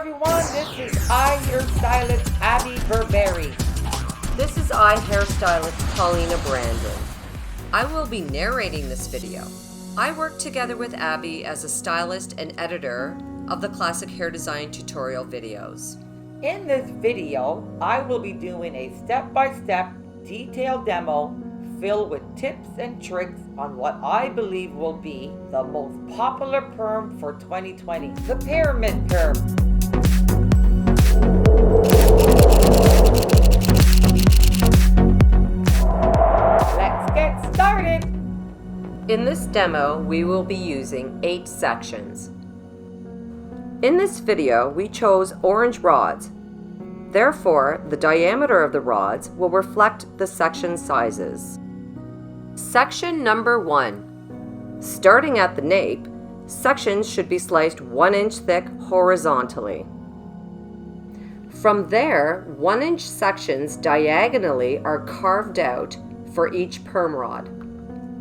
everyone, this is Ihairstylist Abby Birbari. This is Ihairstylist Paulina Brandon. I will be narrating this video. I work together with Abby as a stylist and editor of the classic hair design tutorial videos. In this video, I will be doing a step-by-step detailed demo filled with tips and tricks on what I believe will be the most popular perm for 2020, the Pyramid Perm. Let's get started! In this demo, we will be using 8 sections. In this video, we chose orange rods. Therefore, the diameter of the rods will reflect the section sizes. Section number 1. Starting at the nape, sections should be sliced 1 inch thick horizontally. From there, 1 inch sections diagonally are carved out for each perm rod.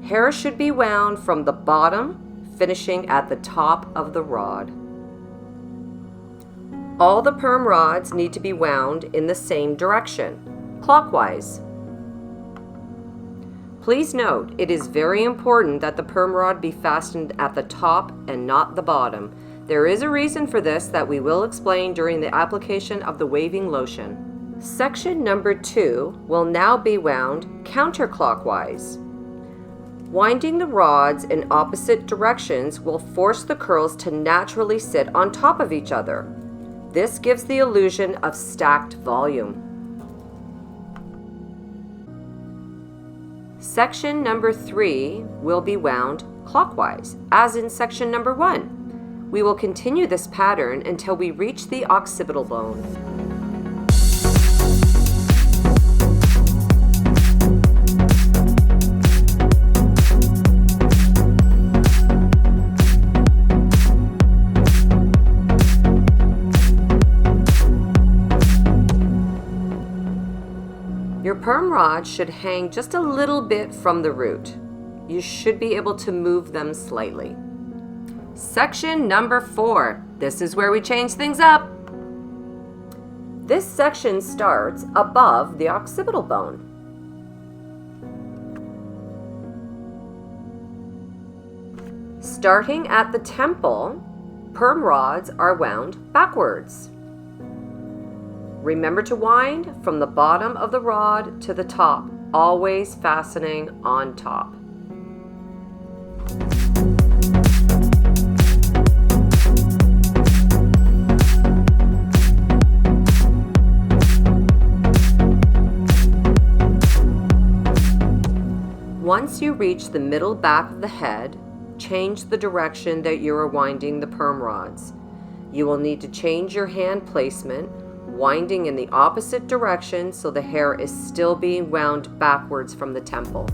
Hair should be wound from the bottom, finishing at the top of the rod. All the perm rods need to be wound in the same direction, clockwise. Please note, it is very important that the perm rod be fastened at the top and not the bottom. There is a reason for this that we will explain during the application of the waving lotion. Section number 2 will now be wound counterclockwise. Winding the rods in opposite directions will force the curls to naturally sit on top of each other. This gives the illusion of stacked volume. Section number 3 will be wound clockwise, as in section number 1. We will continue this pattern until we reach the occipital bone. Your perm rods should hang just a little bit from the root. You should be able to move them slightly. Section number 4. This is where we change things up. This section starts above the occipital bone. Starting at the temple, perm rods are wound backwards. Remember to wind from the bottom of the rod to the top, always fastening on top. Once you reach the middle back of the head, change the direction that you are winding the perm rods. You will need to change your hand placement, winding in the opposite direction so the hair is still being wound backwards from the temple.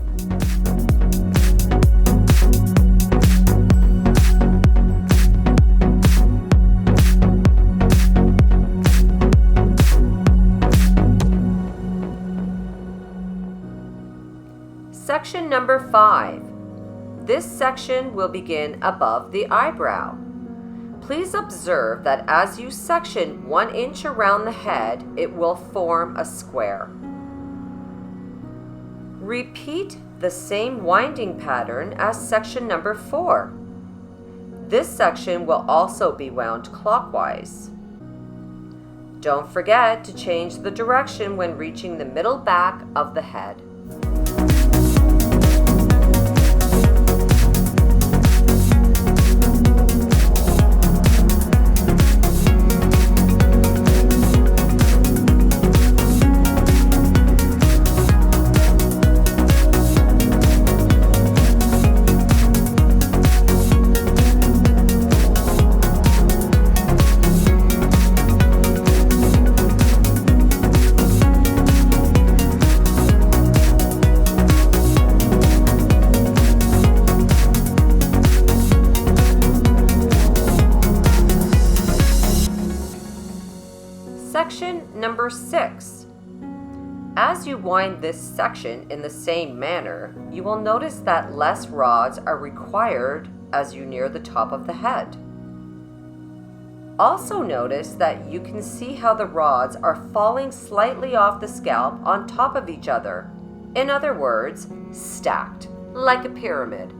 Section number 5. This section will begin above the eyebrow. Please observe that as you section 1 inch around the head, it will form a square. Repeat the same winding pattern as section number 4. This section will also be wound clockwise. Don't forget to change the direction when reaching the middle back of the head. Section number 6. As you wind this section in the same manner, you will notice that less rods are required as you near the top of the head. Also notice that you can see how the rods are falling slightly off the scalp on top of each other. In other words, stacked, like a pyramid.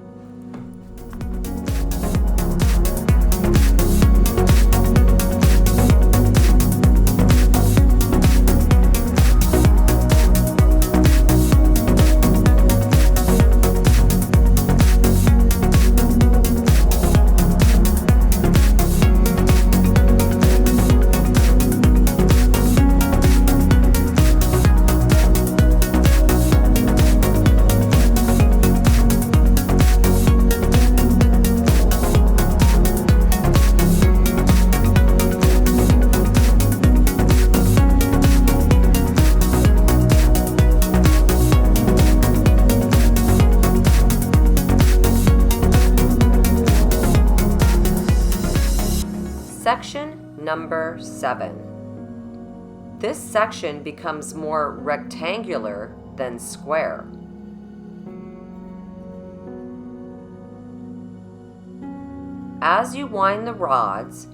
Section number 7. This section becomes more rectangular than square. As you wind the rods,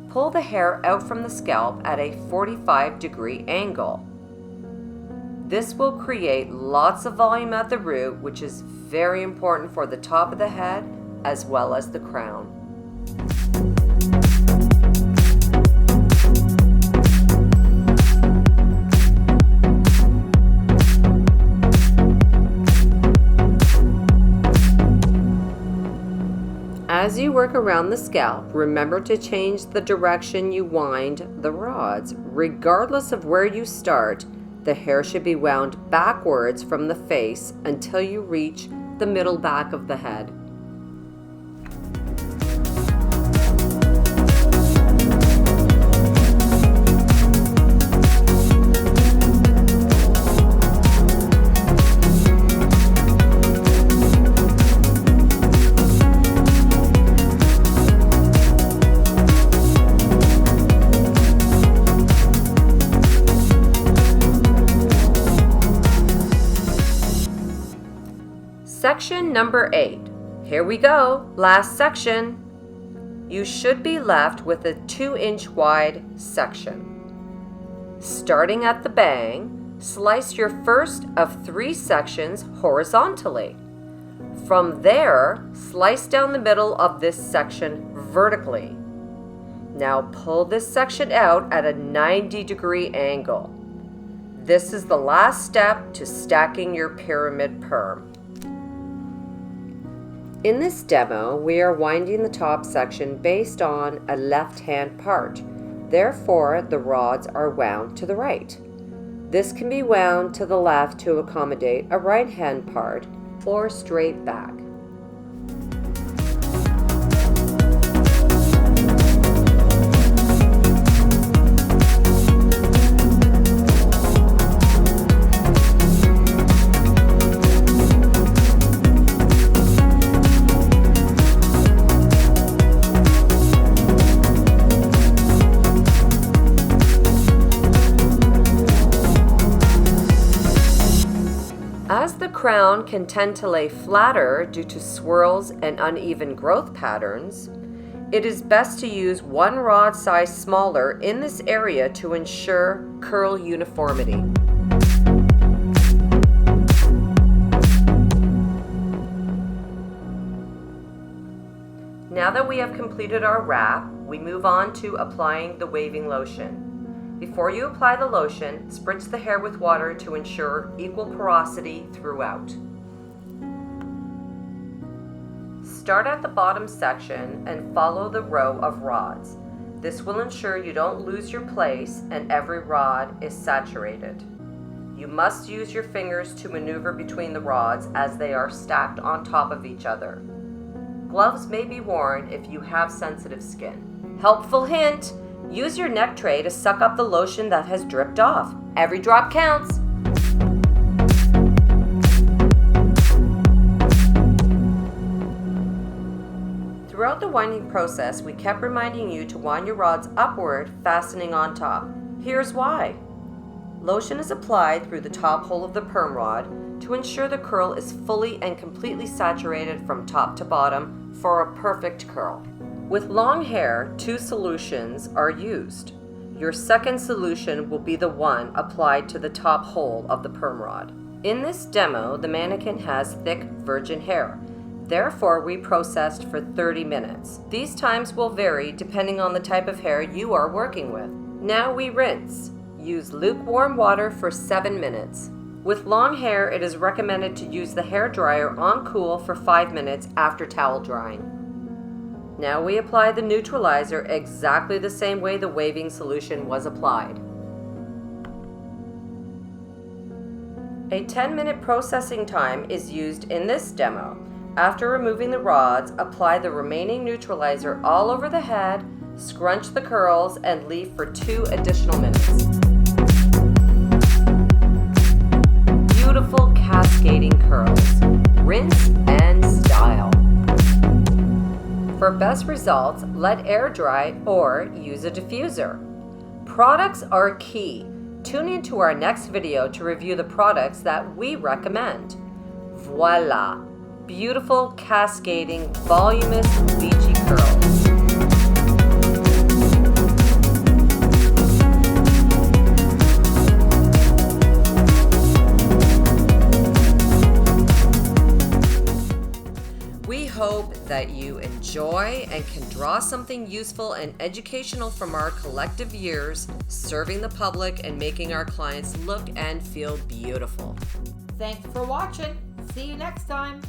pull the hair out from the scalp at a 45-degree angle. This will create lots of volume at the root, which is very important for the top of the head as well as the crown. As you work around the scalp, remember to change the direction you wind the rods. Regardless of where you start, the hair should be wound backwards from the face until you reach the middle back of the head. Section number 8. Here we go, last section. You should be left with a 2-inch wide section. Starting at the bang, slice your first of 3 sections horizontally. From there, slice down the middle of this section vertically. Now pull this section out at a 90-degree angle. This is the last step to stacking your pyramid perm. In this demo, we are winding the top section based on a left-hand part. Therefore, the rods are wound to the right. This can be wound to the left to accommodate a right-hand part or straight back. As the crown can tend to lay flatter due to swirls and uneven growth patterns, it is best to use one rod size smaller in this area to ensure curl uniformity. Now that we have completed our wrap, we move on to applying the waving lotion. Before you apply the lotion, spritz the hair with water to ensure equal porosity throughout. Start at the bottom section and follow the row of rods. This will ensure you don't lose your place and every rod is saturated. You must use your fingers to maneuver between the rods as they are stacked on top of each other. Gloves may be worn if you have sensitive skin. Helpful hint! Use your neck tray to suck up the lotion that has dripped off. Every drop counts. Throughout the winding process, we kept reminding you to wind your rods upward, fastening on top. Here's why. Lotion is applied through the top hole of the perm rod to ensure the curl is fully and completely saturated from top to bottom for a perfect curl. With long hair, 2 solutions are used. Your second solution will be the one applied to the top hole of the perm rod. In this demo, the mannequin has thick virgin hair. Therefore, we processed for 30 minutes. These times will vary depending on the type of hair you are working with. Now we rinse. Use lukewarm water for 7 minutes. With long hair, it is recommended to use the hair dryer on cool for 5 minutes after towel drying. Now we apply the neutralizer exactly the same way the waving solution was applied. A 10-minute processing time is used in this demo. After removing the rods, apply the remaining neutralizer all over the head, scrunch the curls, and leave for 2 additional minutes. Beautiful cascading curls. Rinse and style. For best results, let air dry or use a diffuser. Products are key. Tune into our next video to review the products that we recommend. Voila! Beautiful, cascading, voluminous, beachy curls. We hope that you enjoy and can draw something useful and educational from our collective years serving the public and making our clients look and feel beautiful. Thanks for watching. See you next time.